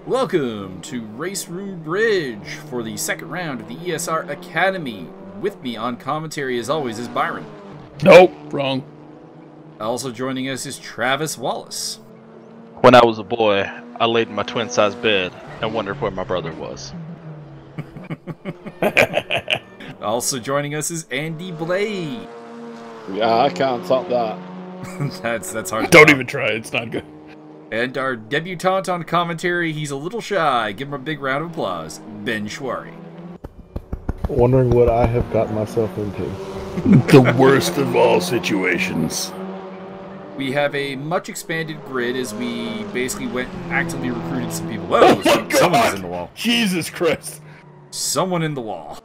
Welcome to Raceroom Bridge for the second round of the ESR Academy. With me on commentary, as always, is Byron. Nope, wrong. Also joining us is Travis Wallace. When I was a boy, I laid in my twin-sized bed and wondered where my brother was. Also joining us is Andy Blade. Yeah, I can't top that. That's hard. Don't even try. It's not good. And our debutante on commentary, he's a little shy. Give him a big round of applause, Ben Swarey. Wondering what I have got myself into. The worst of all situations. We have a much expanded grid as we basically went and actively recruited some people. Whoa, Oh my God! Someone's in the wall. Jesus Christ. Someone in the wall.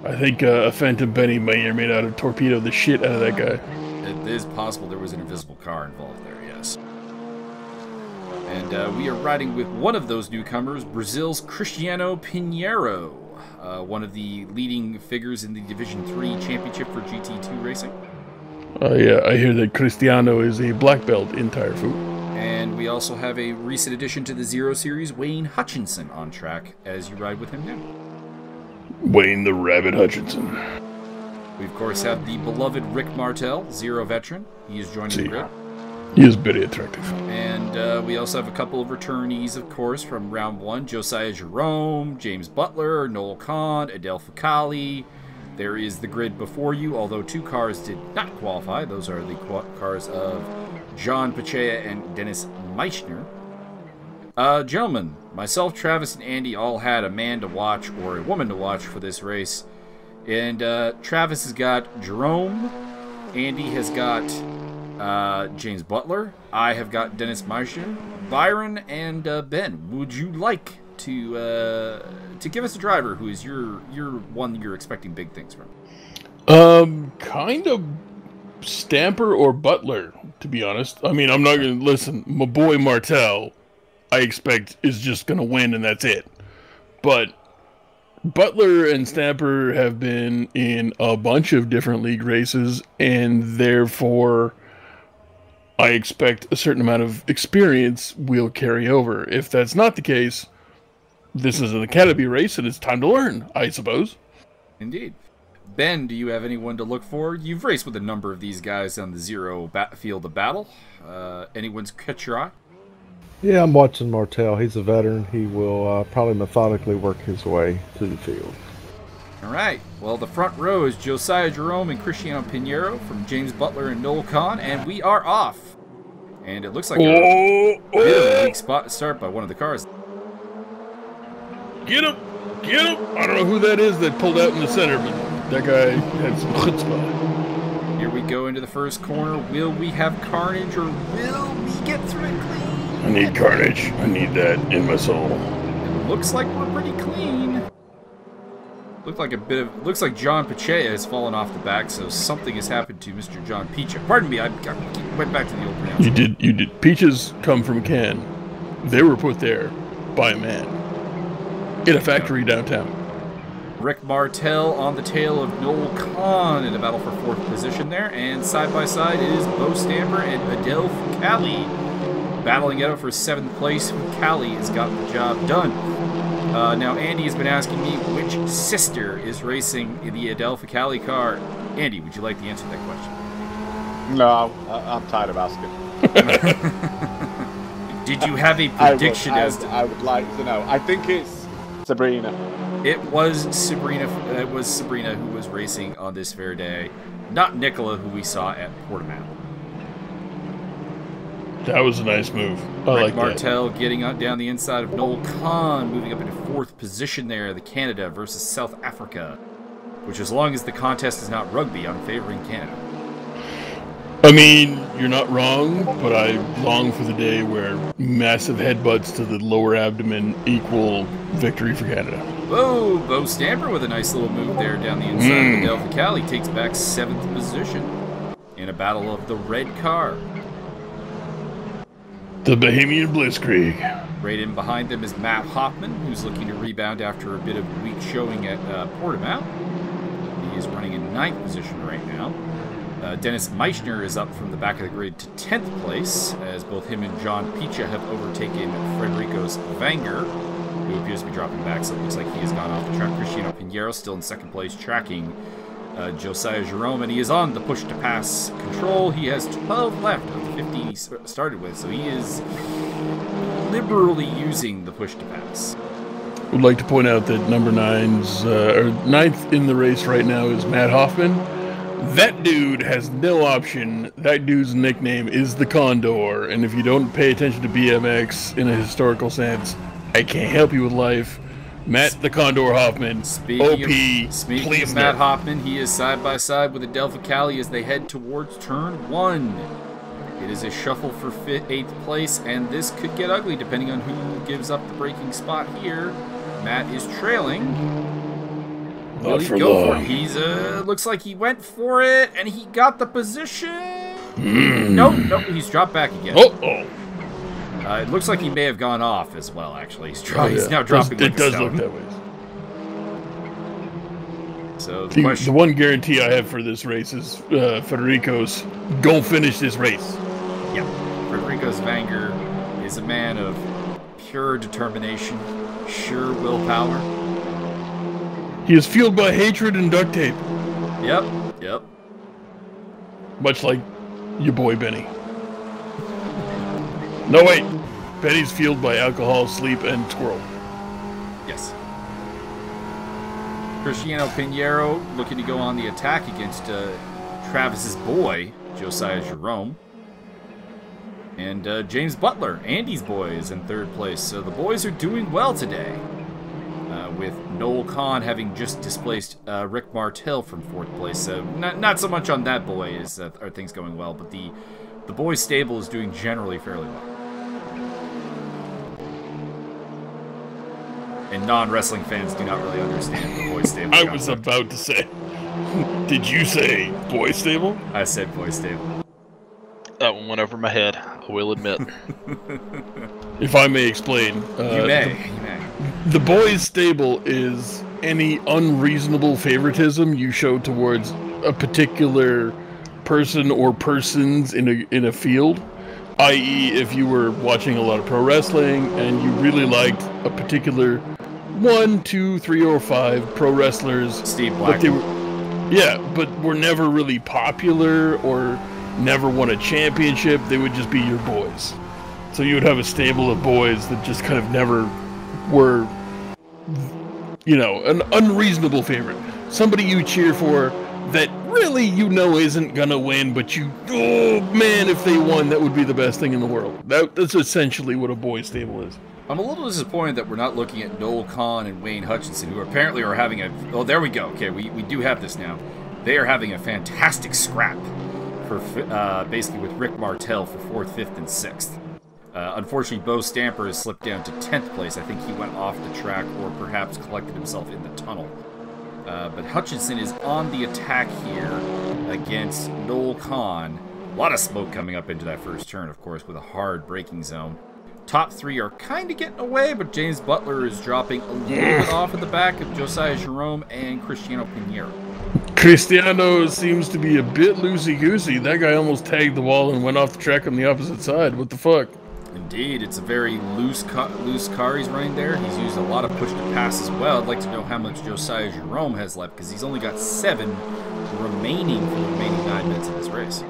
I think a Phantom Benny may or may not have torpedoed the shit out of that guy. It is possible there was an invisible car involved there, yes. And we are riding with one of those newcomers, Brazil's Cristiano Pinheiro, one of the leading figures in the Division 3 championship for GT2 racing. Yeah, I hear that Cristiano is a black belt in tire food. And we also have a recent addition to the Zero Series, Wayne Hutchinson, on track as you ride with him now. Wayne the Rabbit Hutchinson. We, of course, have the beloved Rick Martel, Zero veteran. He is joining the grid. He is very attractive. And we also have a couple of returnees, of course, from round one. Josiah Jerome, James Butler, Noel Kahn, Adele Ficali. There is the grid before you, although two cars did not qualify. Those are the cars of John Pachea and Dennis Meichner. Gentlemen, myself, Travis, and Andy all had a man to watch or a woman to watch for this race. And Travis has got Jerome. Andy has got James Butler. I have got Dennis Meichner. Byron and Ben, would you like to give us a driver who is your one you're expecting big things from? Kind of Stamper or Butler, to be honest. I mean, I'm not going to listen. My boy Martel, I expect, is just going to win and that's it. But Butler and Stamper have been in a bunch of different league races, and therefore I expect a certain amount of experience will carry over. If that's not the case, this is an Academy race and it's time to learn, I suppose. Indeed. Ben, do you have anyone to look for? You've raced with a number of these guys on the Zero field of battle. Anyone's catch your eye? Yeah, I'm watching Martel. He's a veteran. He will probably methodically work his way through the field. All right. Well, the front row is Josiah Jerome and Cristiano Pinheiro from James Butler and Noel Kahn, and we are off. And it looks like a bit of a weak spot to start by one of the cars. Get him! Get him! I don't know who that is that pulled out in the center, but that guy had some chutzpah. Here we go into the first corner. Will we have carnage or will we get through it clean? I need carnage. I need that in my soul. It looks like we're pretty clean. Looks like John Pachea has fallen off the back, so something has happened to Mr. John Pachea. Pardon me, I went back to the old pronunciation. You did. Peaches come from a can. They were put there by a man in a factory downtown. Rick Martel on the tail of Noel Kahn in a battle for fourth position there, and side by side is Bo Stamper and Adele Ficali battling it out for seventh place. Ficali has got the job done. Now Andy has been asking me which sister is racing in the Adele Ficali car. Andy, would you like to answer that question? No, I'm tired of asking. Did you have a prediction I would like to know. I think it's Sabrina. It was Sabrina. It was Sabrina who was racing on this fair day, not Nicola, who we saw at Portimao. That was a nice move. I Rick like Martel getting on down the inside of Noel Kahn, moving up into fourth position there. The Canada versus South Africa, which, as long as the contest is not rugby, I'm favoring Canada. I mean, you're not wrong, but I long for the day where massive headbutts to the lower abdomen equal victory for Canada. Whoa, Bo Stamper with a nice little move there down the inside. Adele Ficali takes back seventh position in a battle of the red car. The Bohemian Blitzkrieg. Right in behind them is Matt Hoffman, who's looking to rebound after a bit of a weak showing at Portimao. He is running in ninth position right now. Dennis Meichner is up from the back of the grid to 10th place, as both him and John Picha have overtaken Frederico's Vanger, who appears to be dropping back, so it looks like he has gone off the track. Cristiano Pinheiro still in second place, tracking Josiah Jerome, and he is on the push-to-pass control. He has 12 left of the 15 he started with, so he is liberally using the push-to-pass. Would like to point out that number 9th in the race right now is Matt Hoffman. That dude has no option. That dude's nickname is the Condor, and if you don't pay attention to BMX in a historical sense, I can't help you with life. Matt the Condor Hoffman, Speaking of Matt Hoffman, he is side by side with Adele Ficali as they head towards turn 1. It is a shuffle for 8th place, and this could get ugly depending on who gives up the braking spot here. Matt is trailing. Will he go for it? He's looks like he went for it, and he got the position. Nope, he's dropped back again. It looks like he may have gone off as well, actually. He's now dropping like a stone. It does look that way. So the one guarantee I have for this race is Federico's go finish this race. Yep. Federico's Vanger is a man of pure determination, sure willpower. He is fueled by hatred and duct tape. Yep. Much like your boy Benny. No, wait. Benny's fueled by alcohol, sleep, and squirrel. Yes. Cristiano Pinheiro looking to go on the attack against Travis's boy, Josiah Jerome. And James Butler, Andy's boy, is in 3rd place. So the boys are doing well today. With Noel Kahn having just displaced Rick Martel from 4th place. So not so much on that boy are things going well, but the boys stable is doing generally fairly well. And non-wrestling fans do not really understand the boys stable. I was about to say, did you say boys stable? I said boys stable. That one went over my head, I will admit. If I may explain. You may. The boys' stable is any unreasonable favoritism you show towards a particular person or persons in a field. I.e., if you were watching a lot of pro wrestling and you really liked a particular 1, 2, 3, or 5 pro wrestlers. Steve Black. But were never really popular or never won a championship. They would just be your boys. So you would have a stable of boys that just kind of never were, an unreasonable favorite. Somebody you cheer for that really isn't gonna win, but man, if they won, that would be the best thing in the world. That's essentially what a boys stable is. I'm a little disappointed that we're not looking at Noel Kahn and Wayne Hutchinson, who apparently are having oh, there we go. Okay, we do have this now. They are having a fantastic scrap for basically with Rick Martel for 4th, 5th, and 6th. Unfortunately, Bo Stamper has slipped down to 10th place. I think he went off the track or perhaps collected himself in the tunnel. But Hutchinson is on the attack here against Noel Kahn. A lot of smoke coming up into that first turn, of course, with a hard braking zone. Top 3 are kind of getting away, but James Butler is dropping a little bit off at the back of Josiah Jerome and Cristiano Pinheiro. Cristiano seems to be a bit loosey-goosey. That guy almost tagged the wall and went off the track on the opposite side. What the fuck? Indeed, it's a very loose car he's running there. He's used a lot of push-to-pass as well. I'd like to know how much Josiah Jerome has left, because he's only got 7 remaining for the remaining 9 minutes of this race.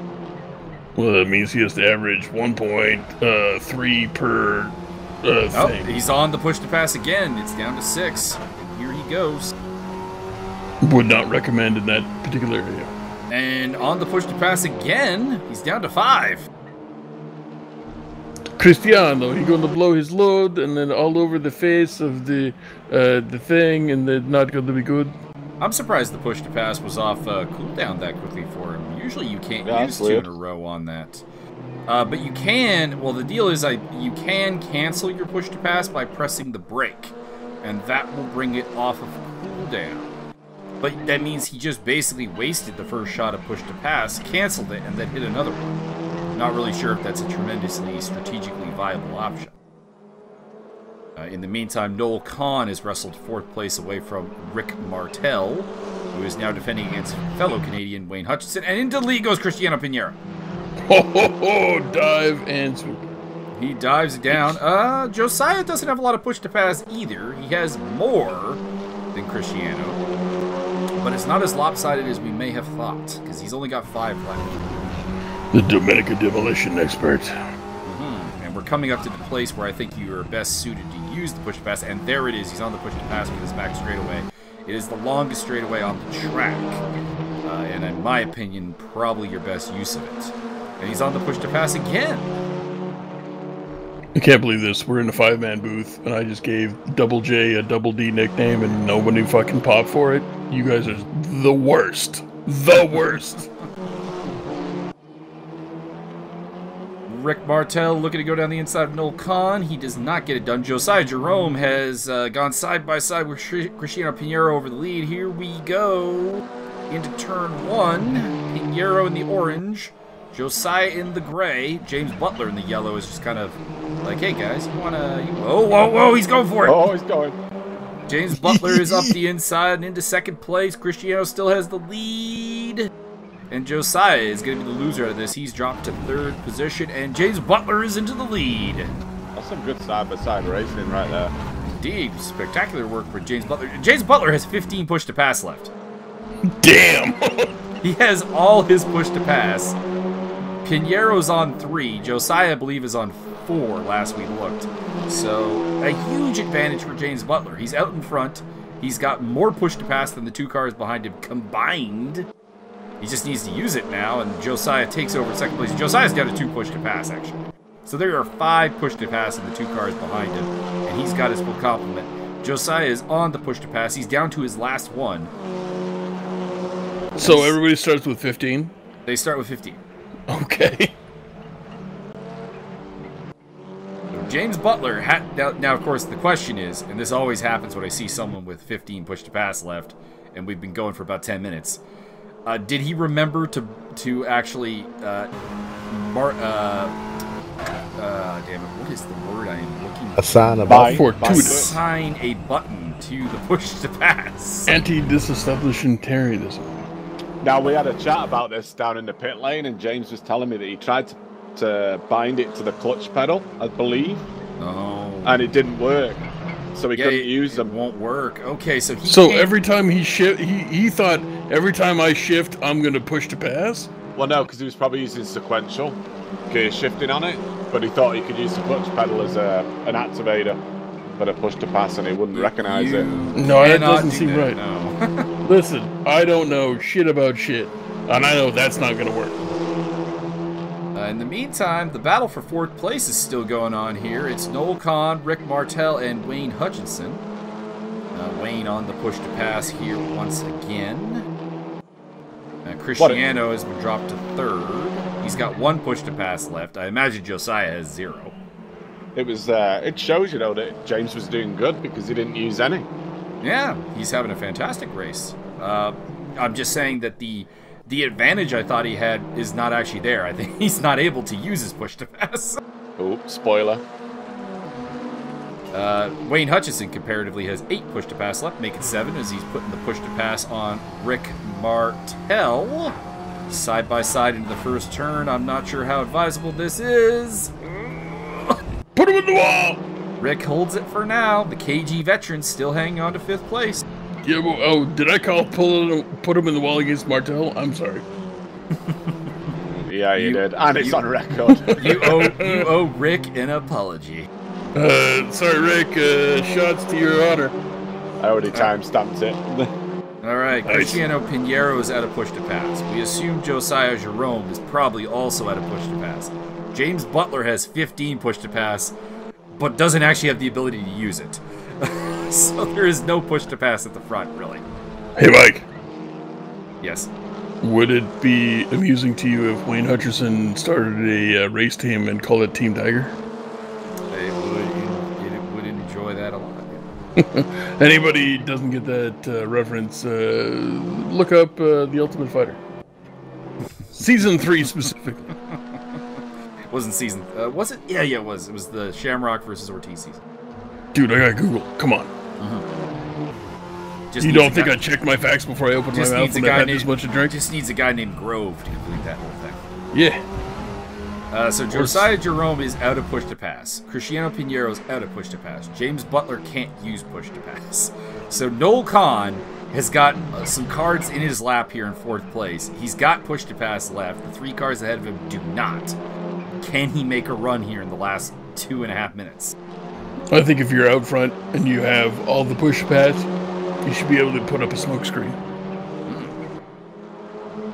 Well, that means he has to average 1.3 per thing. He's on the push-to-pass again. It's down to 6. And here he goes. Would not recommend in that particular area. And on the push-to-pass again, he's down to 5. Cristiano, he's going to blow his load and then all over the face of the thing, and then not going to be good. I'm surprised the push-to-pass was off cooldown that quickly for him. Usually you can't use 2 in a row on that. But you can, well, the deal is you can cancel your push-to-pass by pressing the brake, and that will bring it off of cooldown. But that means he just basically wasted the first shot of push-to-pass, canceled it, and then hit another one. Not really sure if that's a tremendously strategically viable option. In the meantime, Noel Kahn is wrestled 4th place away from Rick Martel, who who is now defending against fellow Canadian Wayne Hutchinson. And into the lead goes Cristiano Pinheiro. Ho, dive and swoop. He dives down. Josiah doesn't have a lot of push to pass either. He has more than Cristiano. But it's not as lopsided as we may have thought, because he's only got 5 left. The Dominica Demolition Expert. And we're coming up to the place where I think you are best suited to use the push to pass. And there it is. He's on the push to pass with his back straightaway. It is the longest straightaway on the track. And in my opinion, probably your best use of it. And he's on the push to pass again. I can't believe this. We're in a 5-man booth, and I just gave Double J a Double D nickname, and nobody fucking popped for it. You guys are the worst. The worst. Rick Martel looking to go down the inside of Noel Kahn. He does not get it done. Josiah Jerome has gone side by side with Cristiano Pinheiro over the lead. Here we go into turn 1. Pinheiro in the orange. Josiah in the gray. James Butler in the yellow is just kind of like, hey guys, you wanna... Whoa, he's going for it! Oh, he's going. James Butler is up the inside and into second place. Cristiano still has the lead. And Josiah is going to be the loser out of this. He's dropped to 3rd position, and James Butler is into the lead. That's some good side-by-side racing right there. Indeed, spectacular work for James Butler. James Butler has 15 push to pass left. Damn! He has all his push to pass. Pinheiro's on 3. Josiah, I believe, is on 4 last we looked. So, a huge advantage for James Butler. He's out in front. He's got more push to pass than the 2 cars behind him combined. He just needs to use it now, and Josiah takes over 2nd place. Josiah's got a 2 push to pass, actually. So there are 5 push to pass in the 2 cars behind him, and he's got his full complement. Josiah is on the push to pass. He's down to his last one. So everybody starts with 15? They start with 15. Okay. James Butler, now of course the question is, and this always happens when I see someone with 15 push to pass left, and we've been going for about 10 minutes. Did he remember to actually damn it, what is the word I am looking for? Assign a button. Fortuitous. Assign a button to the push to pass. Anti-disestablishmentarianism. Now, we had a chat about this down in the pit lane, and James was telling me that he tried to bind it to the clutch pedal, I believe. Oh. And it didn't work. So he couldn't use them. It won't work. Okay, so he So can't... every time he thought, every time I shift, I'm going to push to pass? Well, no, because he was probably using sequential gear shifting on it, but he thought he could use the clutch pedal as an activator for a push to pass, and he wouldn't recognize it. No, that doesn't seem right. No. Listen, I don't know shit about shit, and I know that's not going to work. In the meantime, the battle for 4th place is still going on here. It's Noel Kahn, Rick Martel, and Wayne Hutchinson. Wayne on the push to pass here once again. Cristiano has been dropped to 3rd. He's got 1 push to pass left. I imagine Josiah has 0. It was. It shows, you know, that James was doing good because he didn't use any. Yeah, he's having a fantastic race. I'm just saying that the advantage I thought he had is not actually there. I think he's not able to use his push to pass. Oh, spoiler. Wayne Hutchinson comparatively has 8 push to pass left, making 7 as he's putting the push to pass on Rick Martel. Side by side into the first turn. I'm not sure how advisable this is. Put him in the wall! Rick holds it for now. The KG veteran still hanging on to 5th place. Yeah, well, oh, did I call put him in the wall against Martel? I'm sorry. Yeah, you did. And it's on record. You owe Rick an apology. Sorry, Rick. Shots to your honor. I already time-stamped it. All right, Nice. Cristiano Pinheiro is at a push to pass. We assume Josiah Jerome is probably also at a push to pass. James Butler has 15 push to pass, but doesn't actually have the ability to use it. So there is no push to pass at the front, really. Hey, Mike. Yes. Would it be amusing to you if Wayne Hutchinson started a race team and called it Team Tiger? It would enjoy that a lot. Anybody doesn't get that reference, look up The Ultimate Fighter. Season 3 specifically. It wasn't season... was it? Yeah, it was. It was the Shamrock versus Ortiz season. Dude, I got Google. Come on. You don't think I checked my facts before I opened my mouth when I had this much to drink? Just needs a guy named Grove to complete that whole thing. Yeah. So Josiah Jerome is out of push to pass. Cristiano Pinheiro is out of push to pass. James Butler can't use push to pass. So Noel Kahn has got some cards in his lap here in 4th place. He's got push to pass left. The 3 cars ahead of him do not. Can he make a run here in the last 2.5 minutes? I think if you're out front and you have all the push to pass, you should be able to put up a smoke screen.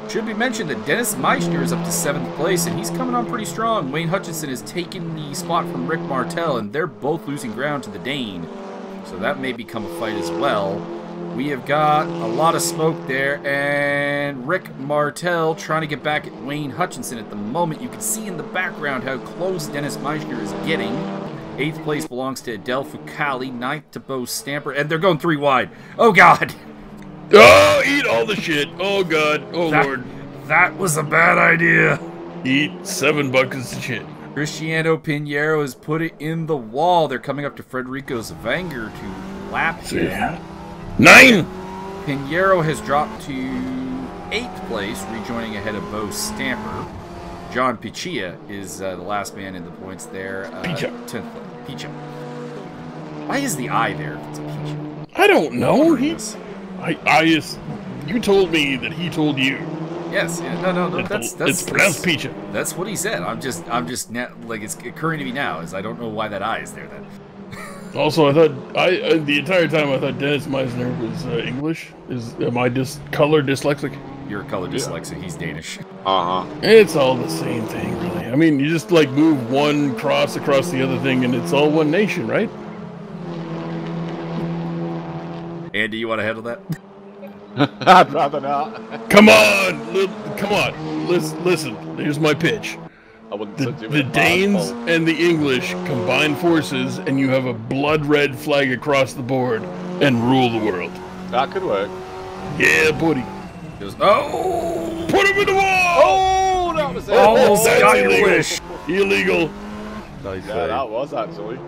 Should be mentioned that Dennis Meissner is up to 7th place, and he's coming on pretty strong. Wayne Hutchinson has taken the spot from Rick Martel, and they're both losing ground to the Dane. So that may become a fight as well. We have got a lot of smoke there, and Rick Martel trying to get back at Wayne Hutchinson at the moment. You can see in the background how close Dennis Meissner is getting. 8th place belongs to Adele Fucali, 9th to Bo Stamper, and they're going 3 wide. Oh, God! Oh, eat all the shit. Oh, God. Oh, Lord. That was a bad idea. Eat 7 buckets of shit. Cristiano Pinheiro has put it in the wall. They're coming up to Frederico Zvanger to lap him. 9! Pinheiro has dropped to 8th place, rejoining ahead of Bo Stamper. John Pichia is the last man in the points there. 10th place. Pichia. Why is the I there if it's a Pichia? I don't know. You told me that he told you. Yes. Yeah, no. It's pronounced Pichia. That's what he said. I'm just like it's occurring to me now is I don't know why that I is there then. Also, I thought the entire time I thought Dennis Meissner was English. Am I color dyslexic? You're a color dyslexic. He's Danish. It's all the same thing, really. I mean, you just like move one cross across the other thing, and it's all one nation, right? Andy, you want to handle that? I'd rather not. Come on, listen. Here's my pitch. The Danes and the English combine forces, and you have a blood-red flag across the board and rule the world. That could work. Yeah, buddy. Oh! Put him in the wall! Oh, that was it. Almost got your illegal. wish. Illegal. Nice Yeah, that was actually.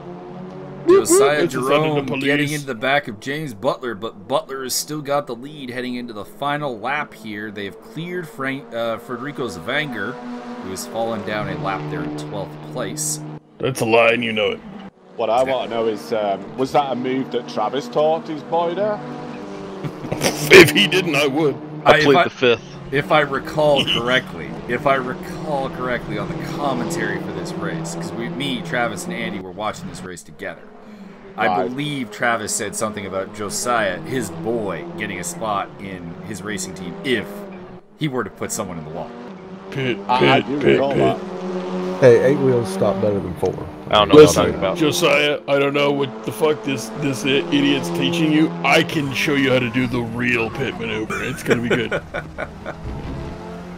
Josiah It's just under Jerome the police. getting into the back of James Butler, but Butler has still got the lead heading into the final lap here. They have cleared Federico Zvanger, who has fallen down a lap there in 12th place. That's a lie, and you know it. What I want to know is, was that a move that Travis taught his boy there? If he didn't, I would. I plead the 5th. If I recall correctly on the commentary for this race, because me, Travis, and Andy were watching this race together. I believe Travis said something about Josiah, his boy, getting a spot in his racing team if he were to put someone in the wall. I do recall that. Hey, 8 wheels stop better than 4. I don't know what I'm talking Listen, about. Josiah, I don't know what the fuck this idiot's teaching you. I can show you how to do the real pit maneuver. It's gonna be good.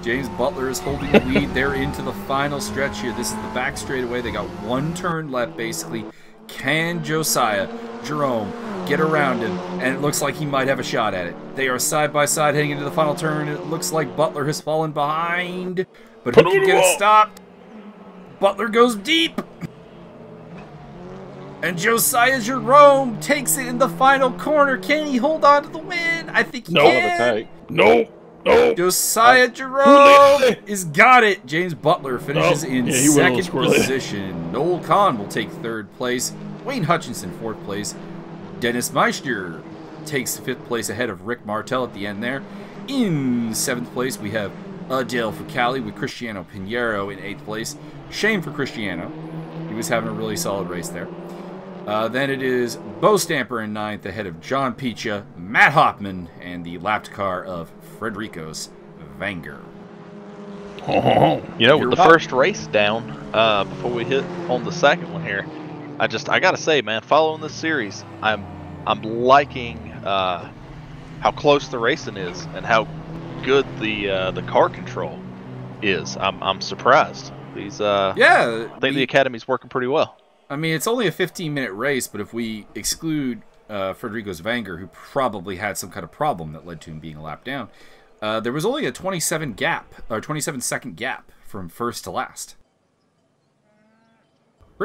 James Butler is holding the lead. They're into the final stretch here. This is the back straightaway. They got one turn left, basically. Can Josiah Jerome get around him? And it looks like he might have a shot at it. They are side by side heading into the final turn. It looks like Butler has fallen behind, but who can get it stopped? Butler goes deep. And Josiah Jerome takes it in the final corner. Can he hold on to the win? I think he can. No. Josiah Jerome has got it. James Butler finishes in second position. Noel Kahn will take 3rd place. Wayne Hutchinson 4th place. Dennis Meissner takes 5th place ahead of Rick Martel at the end there. In 7th place, we have Adele Fucali with Cristiano Pinheiro in 8th place. Shame for Cristiano. He was having a really solid race there. Then it is Bo Stamper in 9th ahead of John Pichia, Matt Hoffman, and the lapped car of Frederico Zvanger. You know, with the first race down, before we hit on the second one here, I gotta say, man, following this series, I'm liking how close the racing is and how good the car control is. I'm surprised. I think the Academy's working pretty well. I mean, it's only a 15-minute race, but if we exclude Federico Zvanger, who probably had some kind of problem that led to him being a lap down, there was only a 27-second gap from first to last.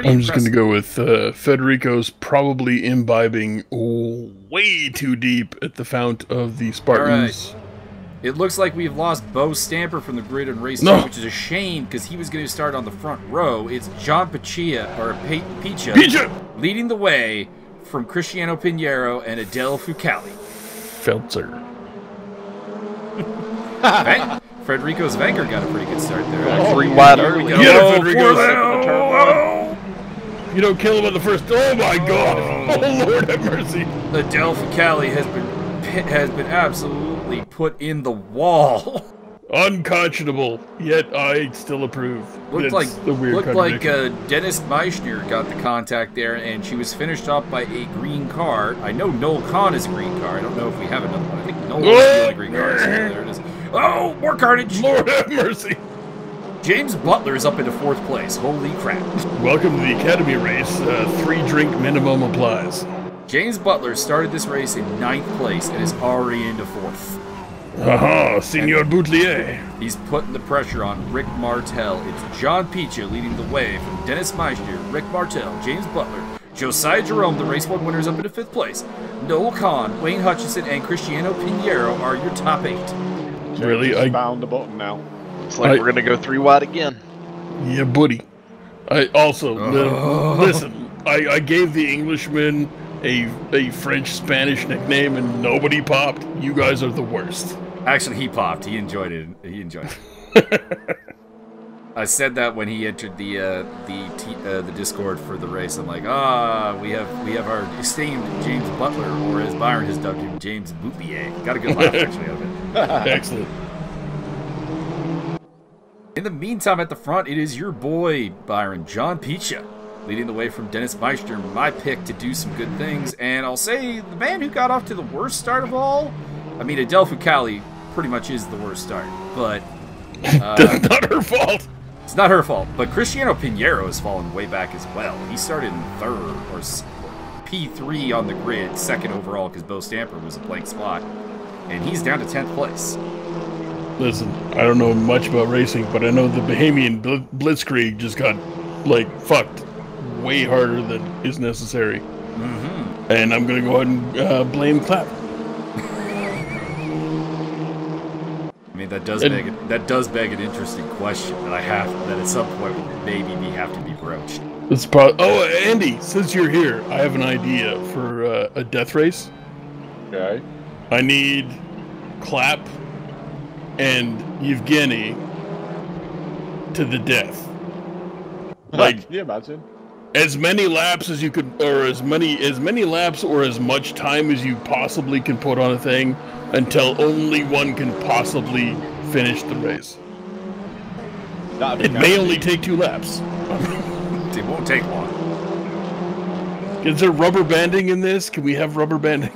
I'm just going to go with Federico's probably imbibing way too deep at the fount of the Spartans. All right. It looks like we've lost Bo Stamper from the grid and race, which is a shame because he was going to start on the front row. It's John Picha leading the way from Cristiano Pinheiro and Adele Fucali. Feltzer. Federico's Wenger got a pretty good start there. 3 wide early. You don't kill him at the first. Oh my God! Oh Lord have mercy! Adele Fucali has been absolutely put in the wall. Unconscionable. Yet I still approve. Looked like Dennis Meissner got the contact there, and she was finished off by a green car. I know Noel Kahn is a green car. I don't know if we have another one. I think Noel is a green car. So there it is. Oh, more carnage! Lord have mercy! James Butler is up into 4th place. Holy crap. Welcome to the Academy race. 3-drink minimum applies. James Butler started this race in 9th place and is already into 4th. Aha, Senor Boutelier. He's putting the pressure on Rick Martel. It's John Picha leading the way from Dennis Meissner, Rick Martel, James Butler, Josiah Jerome, the race 1 winners, up into 5th place. Noel Kahn, Wayne Hutchinson, and Cristiano Pinheiro are your top 8. Really? I found the button now. It's like we're going to go 3 wide again. Yeah, buddy. I also, listen, I gave the Englishman a French-Spanish nickname and nobody popped. You guys are the worst. Actually, he popped. He enjoyed it. He enjoyed it. I said that when he entered the Discord for the race. I'm like, we have our esteemed James Butler, or as Byron has dubbed him, James Boupier. Got a good laugh actually out of it. Excellent. In the meantime, at the front, it is your boy Byron, John Picha, leading the way from Dennis Meissner, my pick to do some good things. And I'll say the man who got off to the worst start of all. I mean, Adele Fucali pretty much is the worst start, but that's not her fault. It's not her fault, but Cristiano Pinheiro has fallen way back as well. He started in 3rd, or P3 on the grid, 2nd overall because Bo Stamper was a blank spot, and he's down to 10th place. Listen, I don't know much about racing, but I know the Bohemian Blitzkrieg just got, like, fucked way harder than is necessary. Mm-hmm. And I'm going to go ahead and blame Clap. I mean, that does beg an interesting question that at some point maybe have to be broached. Andy, since you're here, I have an idea for a death race. Okay. I need Clap and Yevgeny to the death. Like, can you imagine? As many laps as you could, or as many laps or as much time as you possibly can put on a thing until only one can possibly finish the race. It may only take 2 laps. It won't take long. Is there rubber banding in this? Can we have rubber banding?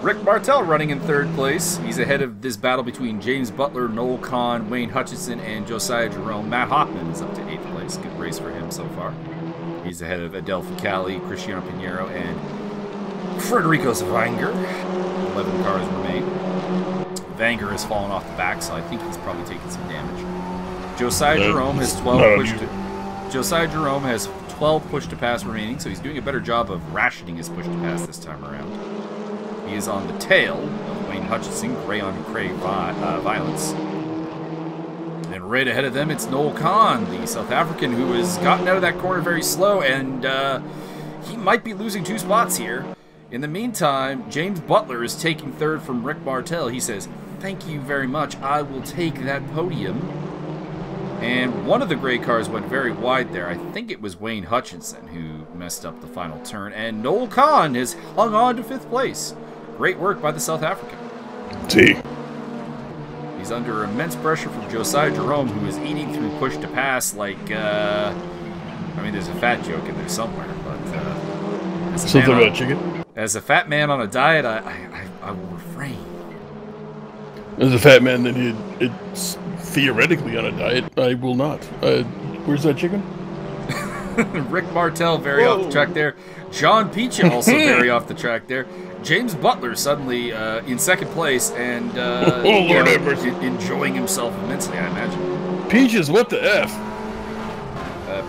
Rick Martel running in 3rd place. He's ahead of this battle between James Butler, Noel Kahn, Wayne Hutchinson, and Josiah Jerome. Matt Hoffman is up to 8th place. Good race for him so far. He's ahead of Adele Fucali, Cristiano Pinheiro, and Federico Wenger. 11 cars remain. Wenger has fallen off the back, so I think he's probably taken some damage. Josiah Jerome has 12 push to pass remaining, so he's doing a better job of rationing his push to pass this time around. He is on the tail of Wayne Hutchinson, Gray on Cray Violence. And right ahead of them, it's Noel Kahn, the South African, who has gotten out of that corner very slow, and he might be losing 2 spots here. In the meantime, James Butler is taking 3rd from Rick Martel. He says, "Thank you very much. I will take that podium." And one of the gray cars went very wide there. I think it was Wayne Hutchinson who messed up the final turn. And Noel Kahn has hung on to 5th place. Great work by the South African. He's under immense pressure from Josiah Jerome, who is eating through push to pass like, I mean, there's a fat joke in there somewhere, but... Something about chicken? As a fat man on a diet, I will refrain. As a fat man that it's theoretically on a diet, I will not. Where's that chicken? Rick Martel very off the track there. John Picha also very off the track there. James Butler suddenly in 2nd place and Lord have mercy. Enjoying himself immensely, I imagine. Peaches, what the F?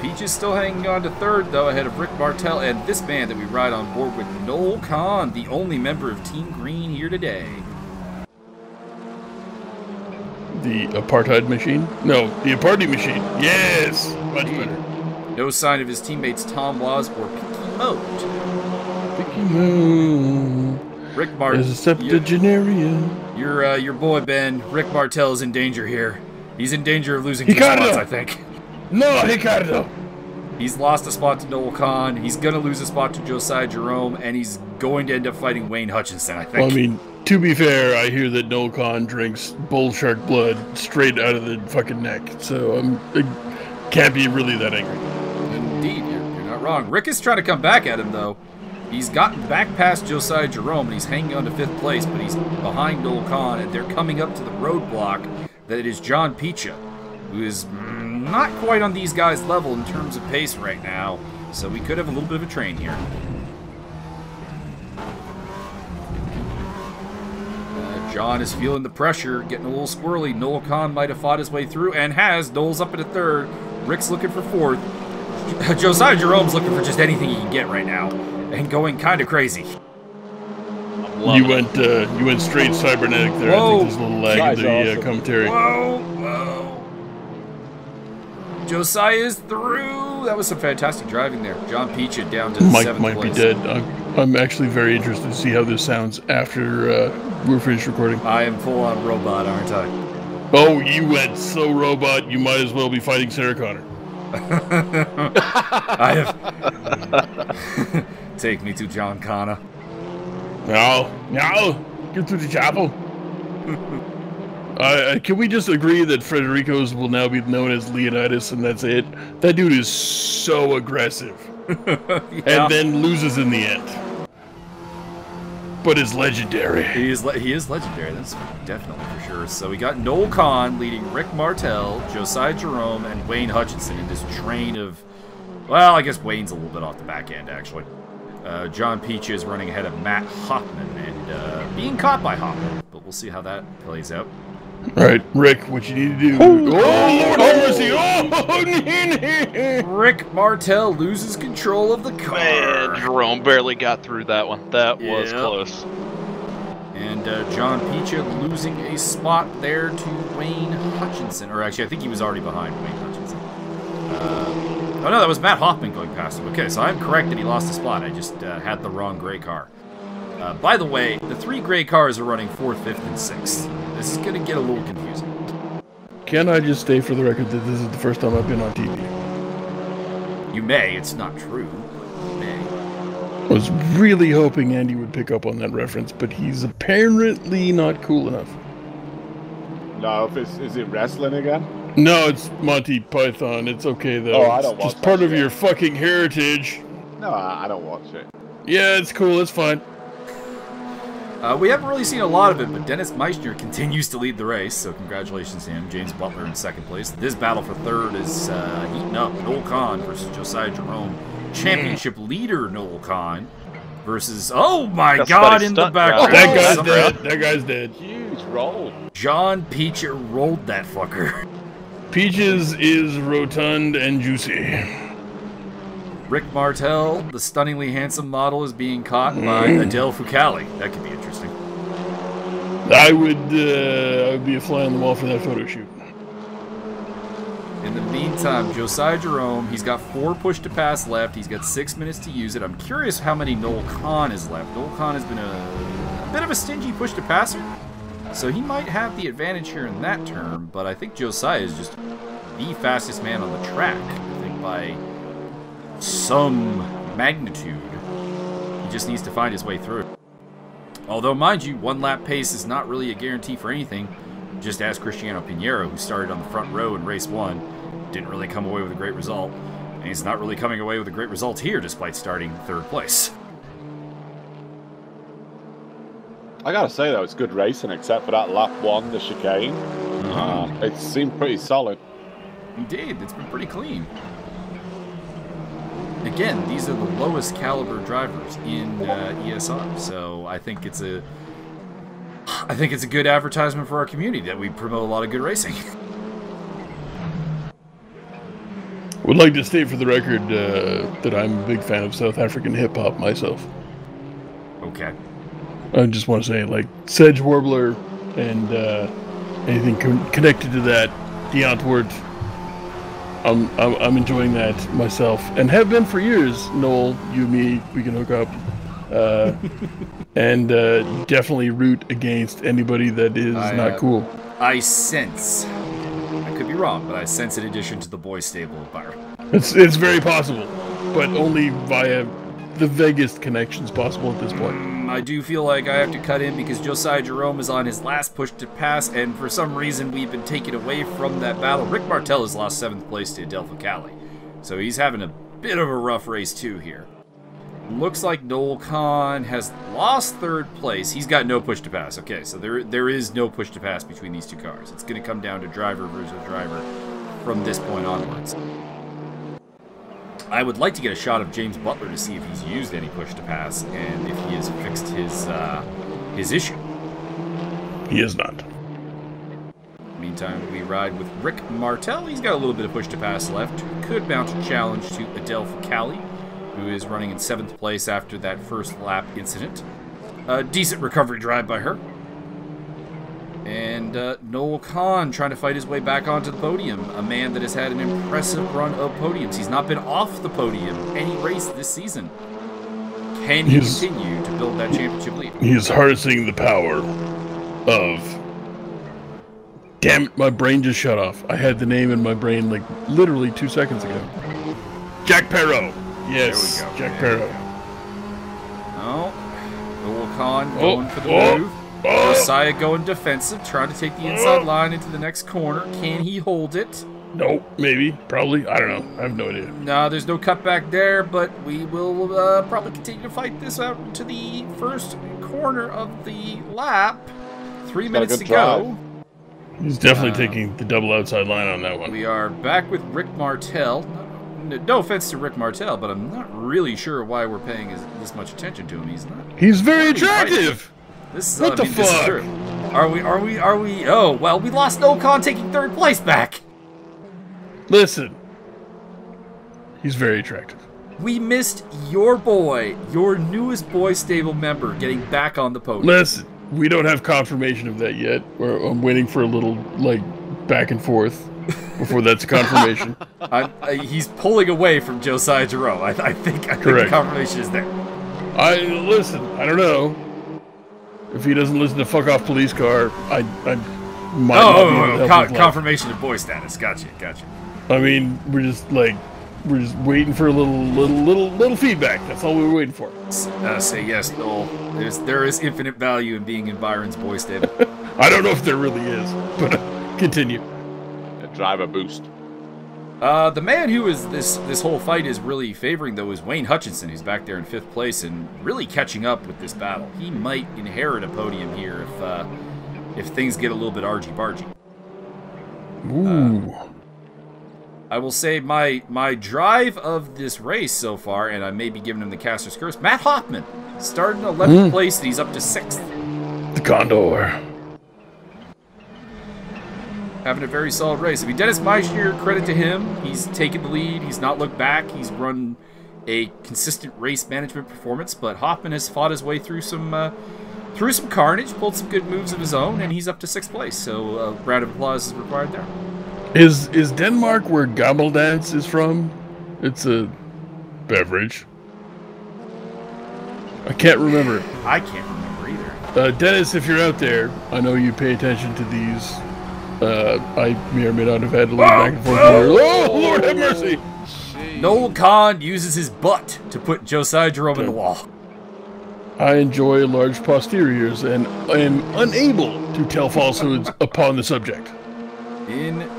Peach is still hanging on to third, though, ahead of Rick Martel and this man that we ride on board with, Noel Kahn, the only member of Team Green here today. The apartheid machine? No, the apartheid machine. Yes! Much better. No sign of his teammates Tom Waz or Picky Moat. Picky Moat. Rick Martel is a septuagenarian. Your boy Ben, Rick Martel, is in danger here. He's in danger of losing 2 spots, I think. No, Ricardo! He's lost a spot to Noel Kahn. He's going to lose a spot to Josiah Jerome, and he's going to end up fighting Wayne Hutchinson, I think. Well, I mean, to be fair, I hear that Noel Kahn drinks bull shark blood straight out of the fucking neck, so I can't be really that angry. Indeed, you're not wrong. Rick is trying to come back at him, though. He's gotten back past Josiah Jerome, and he's hanging on to 5th place, but he's behind Noel Kahn, and they're coming up to the roadblock that it is John Picha, who is not quite on these guys' level in terms of pace right now, so we could have a little bit of a train here. John is feeling the pressure, getting a little squirrely. Noel Kahn might have fought his way through, and has. Noel's up into 3rd. Rick's looking for 4th. Josiah Jerome's looking for just anything he can get right now, and going kind of crazy. You went straight cybernetic there. Whoa. I think there's a little lag in the commentary. Whoa. Josiah is through. That was some fantastic driving there. John Picha down to 7th might place. be dead. I'm actually very interested to see how this sounds after we're finished recording. I am full-on robot, aren't I? Oh, you went so robot, you might as well be fighting Sarah Connor. I have... Take me to John Connor. No, get to the chapel. Can we just agree that Frederico's will now be known as Leonidas, and that's it? That dude is so aggressive. Yeah. And then loses in the end. But is legendary. He is legendary, that's definitely for sure. So we got Noel Kahn leading Rick Martel, Josiah Jerome, and Wayne Hutchinson in this train of... Well, I guess Wayne's a little bit off the back end, actually. John Picha is running ahead of Matt Hoffman and being caught by Hoffman, but we'll see how that plays out. All right, Rick, what you need to do... Oh, Lord have mercy! Oh! Rick Martel loses control of the car. Man, Jerome barely got through that one. That was close. And John Picha losing a spot there to Wayne Hutchinson. Or actually, I think he was already behind Wayne Hutchinson. Oh no, that was Matt Hoffman going past him. Okay, so I'm correct that he lost a spot. I just had the wrong gray car. By the way, the 3 gray cars are running 4th, 5th, and 6th. This is going to get a little confusing. Can I just say for the record that this is the first time I've been on TV? You may. It's not true. You may. I was really hoping Andy would pick up on that reference, but he's apparently not cool enough. No, is it wrestling again? No, it's Monty Python. It's okay, though. Oh, I don't watch it's just part that of shit. your fucking heritage. No, I don't watch it. Yeah, it's cool. It's fine. We haven't really seen a lot of it, but Dennis Meissner continues to lead the race, so congratulations to him. James Butler in 2nd place. This battle for 3rd is heating up. Noel Kahn versus Josiah Jerome. Championship leader Noel Kahn versus... Oh my God, in the back. Oh, that guy's dead. That guy's dead. Huge roll. John Picha rolled that fucker. Peaches is rotund and juicy. Rick Martel, the stunningly handsome model, is being caught by Adele Foucali. That could be interesting. I would be a fly on the wall for that photo shoot. In the meantime, Josiah Jerome, he's got 4 push-to-pass left. He's got 6 minutes to use it. I'm curious how many Noel Kahn is left. Noel Kahn has been a bit of a stingy push-to-passer, so he might have the advantage here in that term, but I think Josiah is just the fastest man on the track. I think by some magnitude. He just needs to find his way through. Although, mind you, 1 lap pace is not really a guarantee for anything. Just ask Cristiano Pinheiro, who started on the front row in race 1. Didn't really come away with a great result. And he's not really coming away with a great result here, despite starting 3rd place. I gotta say, though, it's good racing, except for that lap 1, the chicane. It seemed pretty solid. Indeed, it's been pretty clean. Again, these are the lowest caliber drivers in ESR, so I think it's a good advertisement for our community that we promote a lot of good racing. Would like to state for the record that I'm a big fan of South African hip hop myself. Okay. I just want to say, like, Sedge Warbler and anything connected to that, the Antwoord. I'm enjoying that myself, and have been for years. Noel, you, me, we can hook up, and definitely root against anybody that is not cool. I sense, I could be wrong, but I sense an addition to the boys' stable of Byron. It's very possible, but only via the vaguest connections possible at this point. I do feel like I have to cut in because Josiah Jerome is on his last push to pass, and for some reason we've been taken away from that battle. Rick Martel has lost 7th place to Adelpha Cali, so he's having a bit of a rough race too here. Looks like Noel Kahn has lost 3rd place. He's got no push to pass. Okay, so there is no push to pass between these two cars. It's going to come down to driver versus driver from this point onwards. I would like to get a shot of James Butler to see if he's used any push to pass and if he has fixed his issue. He has not. Meantime, we ride with Rick Martel. He's got a little bit of push to pass left. Could mount a challenge to Adelpha Cali, who is running in 7th place after that first lap incident. A decent recovery drive by her. And Noel Kahn trying to fight his way back onto the podium. A man that has had an impressive run of podiums. He's not been off the podium any race this season. Can he continue to build that championship lead? He's harnessing the power of... Damn it, my brain just shut off. I had the name in my brain like literally 2 seconds ago. Jack Perro. Yes, there we go. Jack Perro. Oh, Noel Kahn going for the move. Josiah going defensive, trying to take the inside line into the next corner. Can he hold it? No, maybe, probably. I don't know. I have no idea. No, there's no cutback there, but we will probably continue to fight this out to the first corner of the lap. 3 minutes to go. He's definitely taking the double outside line on that one. We are back with Rick Martel. No offense to Rick Martel, but I'm not really sure why we're paying this much attention to him. He's very attractive. This is, what the fuck? This is true. Are we? Oh, well, we lost Noel Kahn taking 3rd place back. Listen. He's very attractive. We missed your boy, your newest boy stable member, getting back on the podium. Listen, we don't have confirmation of that yet. I'm waiting for a little, like, back and forth before that's a confirmation. He's pulling away from Josiah Jerome. I think the confirmation is there. Listen, I don't know. If he doesn't listen to Fuck Off Police Car, I might confirmation of boy status. Gotcha. I mean, we're just waiting for a little feedback. That's all we were waiting for. Say yes, Noel. There is infinite value in being in Byron's boy stable. I don't know if there really is, but continue. A driver boost. The man who is this whole fight is really favoring, though, is Wayne Hutchinson, who's back there in 5th place and really catching up with this battle. He might inherit a podium here if things get a little bit argy-bargy. Ooh. I will say my drive of this race so far, and I may be giving him the caster's curse, Matt Hoffman started in 11th place, and he's up to 6th. The Condor. Having a very solid race. I mean, Dennis Meisner, credit to him. He's taken the lead. He's not looked back. He's run a consistent race management performance, but Hoffman has fought his way through some carnage, pulled some good moves of his own, and he's up to 6th place. So a round of applause is required there. Is Denmark where Gammeldans is from? It's a beverage. I can't remember. I can't remember either. Dennis, if you're out there, I know you pay attention to these. I may or may not have had a little back and forth. Oh, Lord have mercy! Noel Kahn uses his butt to put Josiah Jerome in the wall. I enjoy large posteriors and I am unable to tell falsehoods upon the subject. Indeed.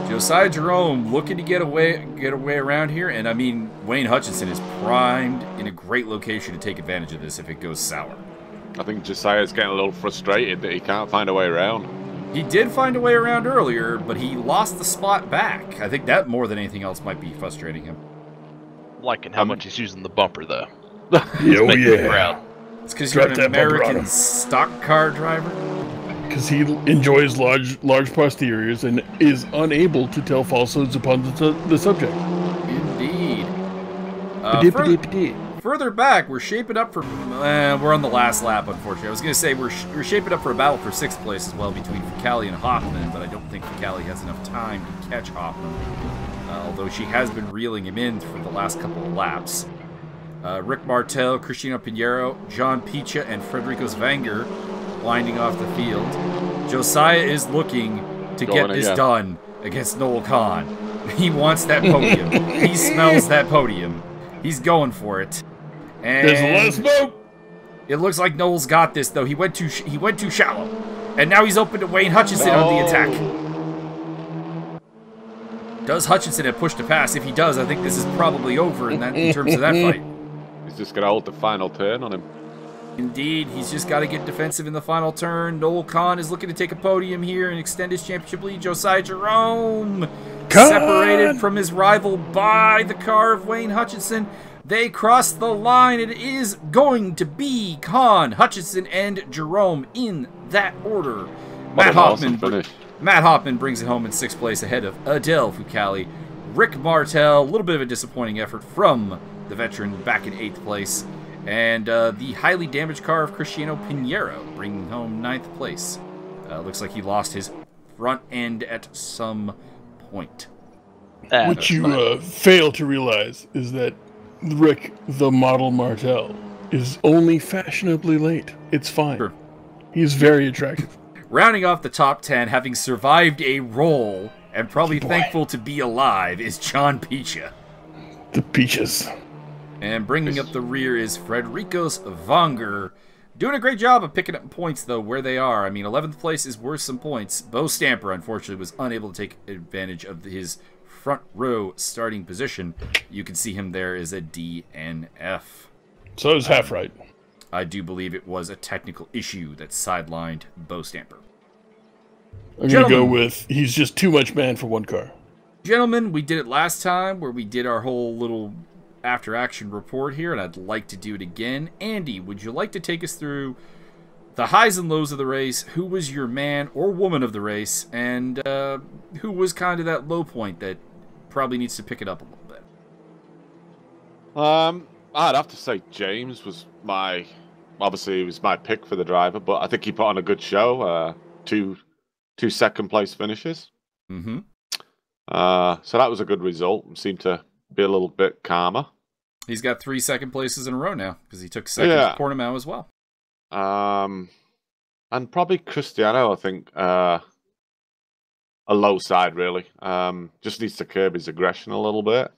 Josiah Jerome looking to get away around here, and I mean, Wayne Hutchinson is primed in a great location to take advantage of this if it goes sour. I think Josiah's getting a little frustrated that he can't find a way around. He did find a way around earlier, but he lost the spot back. I think that more than anything else might be frustrating him. Liking how much he's using the bumper, though. Oh, yeah. It's because you're an American stock car driver? because he enjoys large posteriors and is unable to tell falsehoods upon the subject. Indeed. Further back, we're shaping up for... we're on the last lap, unfortunately. I was going to say we're shaping up for a battle for 6th place as well between Ficali and Hoffman, but I don't think Ficali has enough time to catch Hoffman, although she has been reeling him in for the last couple of laps. Rick Martel, Cristiano Pinheiro, John Picha, and Frederico Svanger winding off the field. Josiah is looking to get this done against Noel Kahn. He wants that podium. He smells that podium. He's going for it. And there's a lot of smoke. It looks like Noel's got this, though. He went too shallow, and now he's open to Wayne Hutchinson on the attack. Does Hutchinson have push to pass? If he does, I think this is probably over in terms of that fight. He's just gonna hold the final turn on him. Indeed, he's just got to get defensive in the final turn. Noel Kahn is looking to take a podium here and extend his championship lead. Josiah Jerome separated from his rival by the car of Wayne Hutchinson. They cross the line. It is going to be Kahn, Hutchinson, and Jerome in that order. Matt Hoffman brings it home in 6th place ahead of Adele Fucali. Rick Martel, a little bit of a disappointing effort from the veteran, back in 8th place. And the highly damaged car of Cristiano Pinheiro bringing home 9th place. Looks like he lost his front end at some point. What you fail to realize is that Rick, the model Martel, is only fashionably late. It's fine. Sure. He's very attractive. Rounding off the top 10, having survived a roll and probably thankful to be alive, is John Picha. The Peaches. And bringing up the rear is Frederico Svanger. Doing a great job of picking up points, though, where they are. I mean, 11th place is worth some points. Bo Stamper, unfortunately, was unable to take advantage of his front row starting position. You can see him there as a DNF. So is half right. I do believe it was a technical issue that sidelined Bo Stamper. I'm going to go with he's just too much man for one car. Gentlemen, we did it last time where we did our whole little after-action report here, and I'd like to do it again. Andy, would you like to take us through the highs and lows of the race? Who was your man or woman of the race? And who was kind of that low point that probably needs to pick it up a little bit? I'd have to say James was obviously he was my pick for the driver, but I think he put on a good show. Two second-place finishes. Mm-hmm. So that was a good result. Seemed to be a little bit calmer. He's got 3 second places in a row now because he took second to Portimao as well. And probably Cristiano, I think, a low side really. Just needs to curb his aggression a little bit.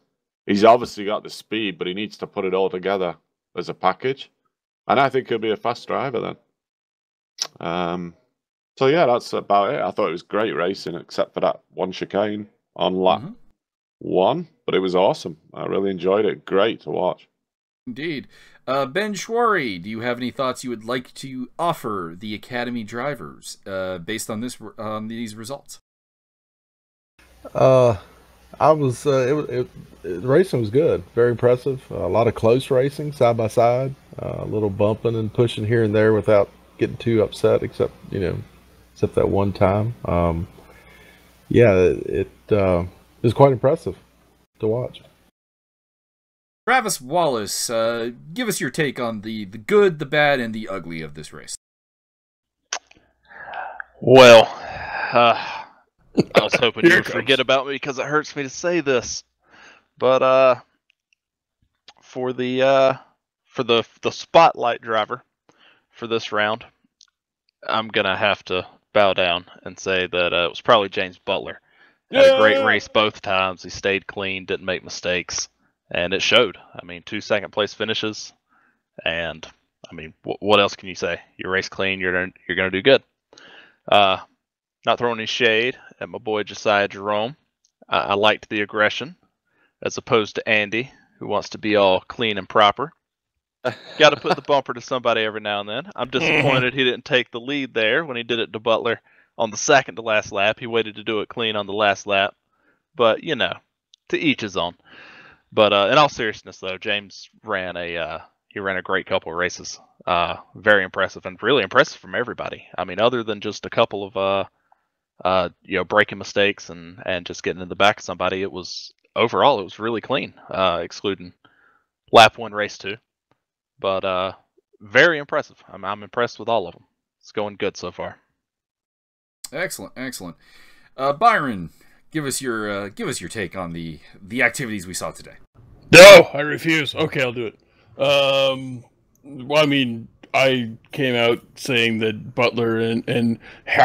He's obviously got the speed, but he needs to put it all together as a package. And I think he'll be a fast driver then. So yeah, that's about it. I thought it was great racing, except for that one chicane on lap 1, but it was awesome. I really enjoyed it. Great to watch. Indeed. Ben Swarey, do you have any thoughts you would like to offer the Academy drivers based on these results? The racing was good, very impressive. A lot of close racing, side by side, a little bumping and pushing here and there without getting too upset, except that one time. It was quite impressive to watch. Travis Wallace, give us your take on the good, the bad, and the ugly of this race. Well, I was hoping you would forget about me because it hurts me to say this, but for the spotlight driver for this round, I'm gonna have to bow down and say that it was probably James Butler. Had a great race both times. He stayed clean, didn't make mistakes, and it showed. I mean, 2 second place finishes, and I mean, what else can you say? You race clean, you're gonna do good. Not throwing any shade at my boy Josiah Jerome. I liked the aggression, as opposed to Andy, who wants to be all clean and proper. Got to put the bumper to somebody every now and then. I'm disappointed he didn't take the lead there when he did it to Butler on the second to last lap. He waited to do it clean on the last lap. But, to each his own. But in all seriousness, though, James ran a great couple of races. Very impressive, and really impressive from everybody. I mean, other than just a couple of braking mistakes and just getting in the back of somebody, overall it was really clean, excluding lap 1, race 2. But very impressive. I'm impressed with all of them. It's going good so far. Excellent, excellent. Byron, give us your take on the activities we saw today. No, I refuse. Okay, I'll do it. Well, I mean, I came out saying that Butler and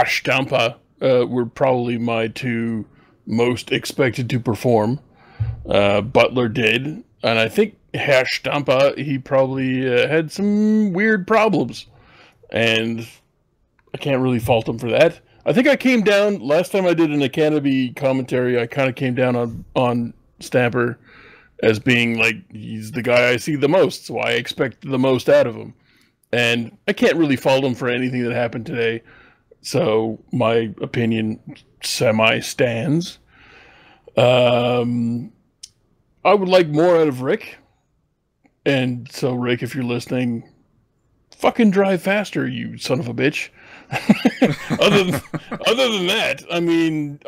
Stampa were probably my two most expected to perform. Butler did, and I think Stampa, he probably had some weird problems, and I can't really fault him for that. I think I came down, last time I did an Academy commentary, I kind of came down on Stamper as being like, he's the guy I see the most, so I expect the most out of him. And I can't really fault him for anything that happened today, so my opinion semi-stands. I would like more out of Rick. And so, Rick, if you're listening, fucking drive faster, you son of a bitch. other than that, I mean,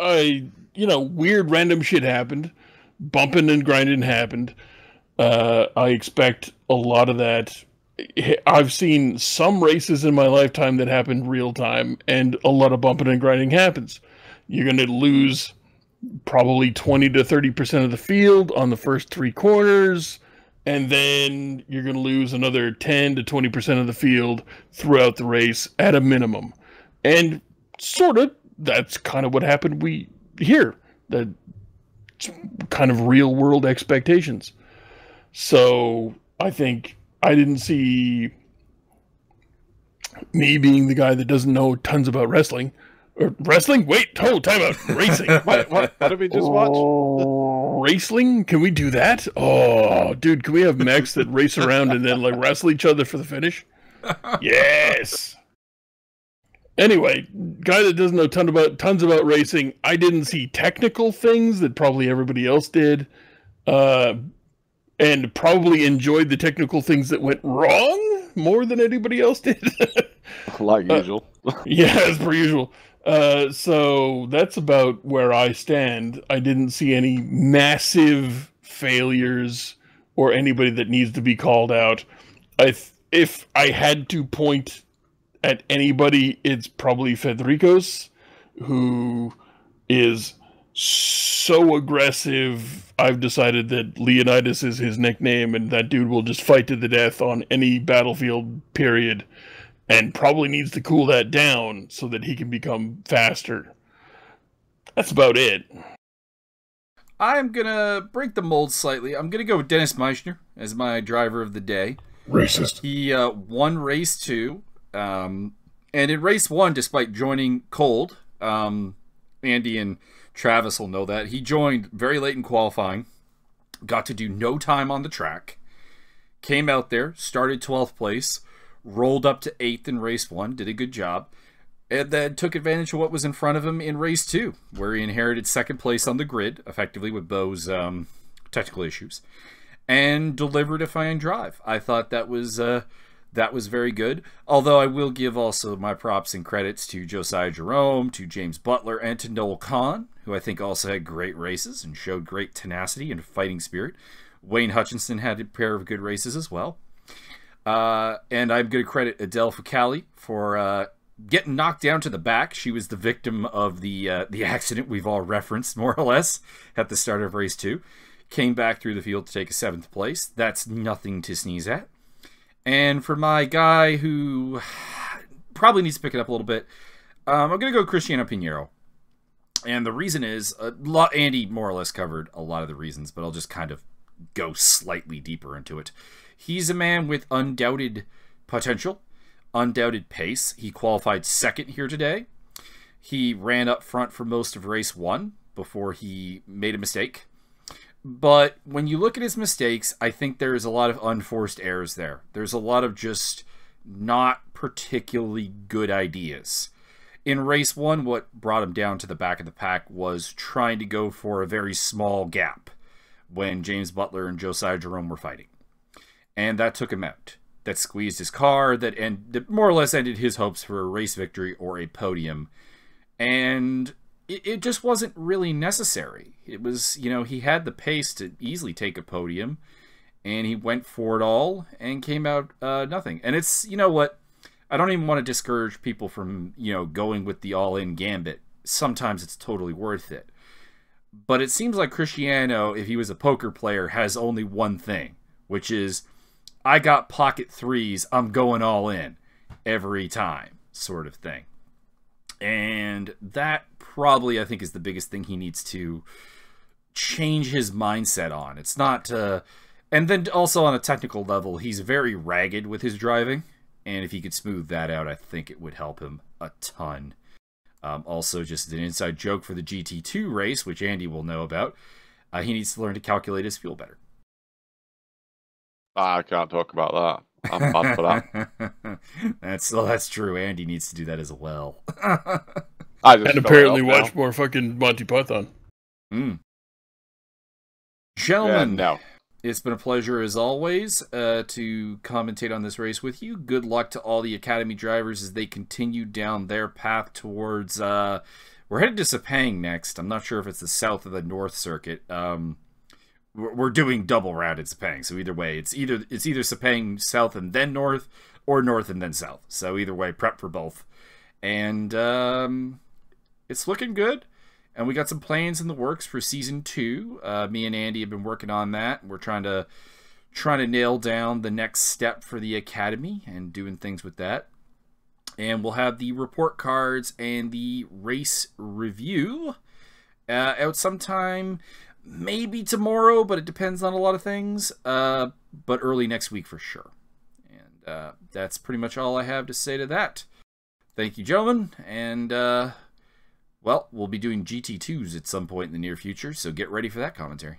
weird random shit happened. Bumping and grinding happened. I expect a lot of that. I've seen some races in my lifetime that happened real time, and a lot of bumping and grinding happens. You're going to lose probably 20 to 30% of the field on the first 3 corners, and then you're going to lose another 10 to 20% of the field throughout the race at a minimum. And sort of, that's kind of what happened here. That's kind of real world expectations. So I think I didn't see me being the guy that doesn't know tons about wrestling. Wrestling? Wait, time out. Racing. What did we just watch? Racing? Can we do that? Oh, dude, can we have mechs that race around and then like wrestle each other for the finish? Yes. Anyway, guy that doesn't know tons about racing, I didn't see technical things that probably everybody else did, and probably enjoyed the technical things that went wrong more than anybody else did. Like usual. Yeah, as per usual. So that's about where I stand. I didn't see any massive failures or anybody that needs to be called out. If I had to point at anybody, it's probably Federico's, who is so aggressive. I've decided that Leonidas is his nickname, and that dude will just fight to the death on any battlefield, period. And probably needs to cool that down so that he can become faster. That's about it. I'm going to break the mold slightly. I'm going to go with Dennis Meissner as my driver of the day. Racist. He won race 2. And in race 1, despite joining cold, Andy and Travis will know that, he joined very late in qualifying, got to do no time on the track, came out there, started 12th place, rolled up to 8th in race 1, did a good job, and then took advantage of what was in front of him in race 2, where he inherited 2nd place on the grid, effectively with Bo's technical issues, and delivered a fine drive. I thought that was very good, although I will give also my props and credits to Josiah Jerome, to James Butler, and to Noel Kahn, who I think also had great races and showed great tenacity and fighting spirit. Wayne Hutchinson had a pair of good races as well. And I'm going to credit Adele Ficali for getting knocked down to the back. She was the victim of the accident we've all referenced, more or less, at the start of race 2. Came back through the field to take a 7th place. That's nothing to sneeze at. And for my guy who probably needs to pick it up a little bit, I'm going to go Cristiano Pinheiro. And the reason is, Andy more or less covered a lot of the reasons, but I'll just kind of go slightly deeper into it. He's a man with undoubted potential, undoubted pace. He qualified 2nd here today. He ran up front for most of race 1 before he made a mistake. But when you look at his mistakes, I think there's a lot of unforced errors there. There's a lot of just not particularly good ideas. In race 1, what brought him down to the back of the pack was trying to go for a very small gap when James Butler and Josiah Jerome were fighting. And that took him out. that squeezed his car, that more or less ended his hopes for a race victory or a podium. And it just wasn't really necessary. It was, he had the pace to easily take a podium, and he went for it all and came out nothing. And it's, what, I don't even want to discourage people from, going with the all-in gambit. Sometimes it's totally worth it. But it seems like Cristiano, if he was a poker player, has only one thing, which is, I got pocket threes, I'm going all in every time, sort of thing. And that probably, I think, is the biggest thing he needs to change his mindset on. It's not... and then also on a technical level, he's very ragged with his driving. And if he could smooth that out, I think it would help him a ton. Also, just an inside joke for the GT2 race, which Andy will know about, he needs to learn to calculate his fuel better. I can't talk about that. I'm bad for that. That's true. Andy needs to do that as well. And apparently watch more fucking Monty Python. Gentlemen, no. It's been a pleasure as always to commentate on this race with you. Good luck to all the Academy drivers as they continue down their path towards... we're headed to Sepang next. I'm not sure if it's the South or the North Circuit. We're doing double round at Sepang, so either way, it's either Sepang South and then North, or North and then South. So either way, prep for both. And it's looking good. And we got some plans in the works for Season 2. Me and Andy have been working on that. We're trying to nail down the next step for the Academy and doing things with that. And we'll have the report cards and the race review out sometime, maybe tomorrow, but it depends on a lot of things. But early next week for sure. And that's pretty much all I have to say to that. Thank you, gentlemen, and... well, we'll be doing GT2s at some point in the near future, so get ready for that commentary.